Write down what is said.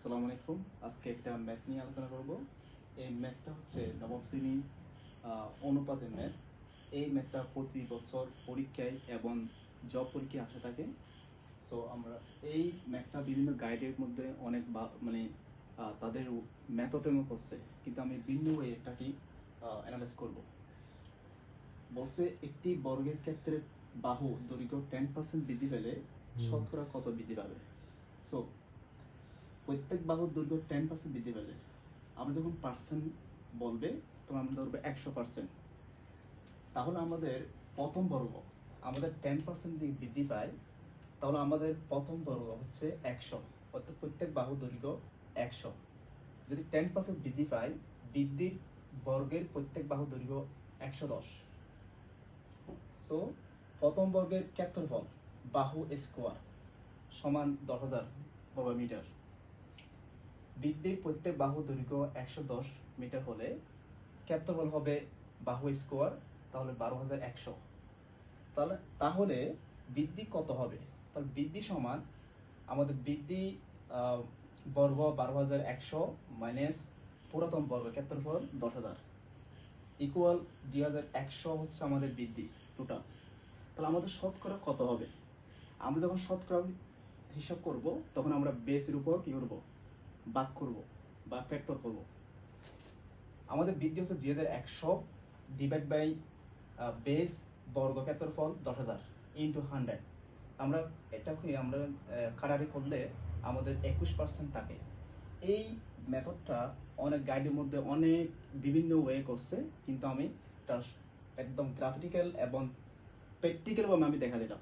আসসালামু আলাইকুম। আজকে একটা ম্যাথ নিয়ে আলোচনা করব। এই ম্যাথটা হচ্ছে নবম শ্রেণী অনুপাতের ম্যাথ। এই ম্যাথটা প্রতি বছর পরীক্ষায় এবং জব পরীক্ষায় আসে থাকে। সো আমরা এই ম্যাথটা বিভিন্ন গাইডের মধ্যে অনেক মানে তাদের মেথডের মতো করছে, কিন্তু আমি ভিন্ন ওয়ে এটাকে অ্যানালাইজ করব। বলছে একটি বর্গের ক্ষেত্রে বাহু দৈর্ঘ্য 10% বৃদ্ধি পেলে শতকরা কত বৃদ্ধি পাবে। সো প্রত্যেক বাহুর দৈর্ঘ্য 10% বৃদ্ধি পেলে আমরা যখন পার্সেন্ট বলবে তখন আমরা ধরবো 100%। তাহলে আমাদের প্রথম বর্গ আমাদের 10% যদি বৃদ্ধি পায় তাহলে আমাদের প্রথম বর্গ হচ্ছে 100, অর্থাৎ প্রত্যেক বাহুর দৈর্ঘ্য 100। যদি 10% বৃদ্ধি পায়, বৃদ্ধির বর্গের প্রত্যেক বাহুর দৈর্ঘ্য 110। সো প্রথম বর্গের ক্ষেত্রফল বাহু স্কোয়ার সমান 10,000 বর্গমিটার। বৃদ্ধির প্রত্যেক বাহু দৈর্ঘ্য 110 মিটার হলে ক্ষেত্রফল হবে বাহু স্কোয়ার, তাহলে 12,100। তাহলে বৃদ্ধি কত হবে? তাহলে বৃদ্ধি সমান আমাদের বৃদ্ধি বর্গ 12,100 মাইনাস পুরাতন বর্গ ক্ষেত্রফল 10,000 ইকুয়াল 2,100 হচ্ছে আমাদের বৃদ্ধি টোটাল। তাহলে আমাদের শতকরা কত হবে? আমরা যখন শতকরা হিসাব করব তখন আমরা বেসের উপর কি করব? ভাগ করব বা ফ্যাক্টর করব। আমাদের বৃদ্ধি হচ্ছে 2,100 ডিভাইড বাই বেস বর্গ ক্ষেত্রফল 10,000 ইন্টু 100। আমরা এটাকে আমরা কাটারি করলে আমাদের 21% থাকে। এই মেথডটা অনেক গাইডের মধ্যে অনেক বিভিন্ন ওয়ে করছে, কিন্তু আমি এটা একদম গ্রাফিক্যাল এবং প্র্যাকটিক্যালভাবে আমি দেখা দিলাম।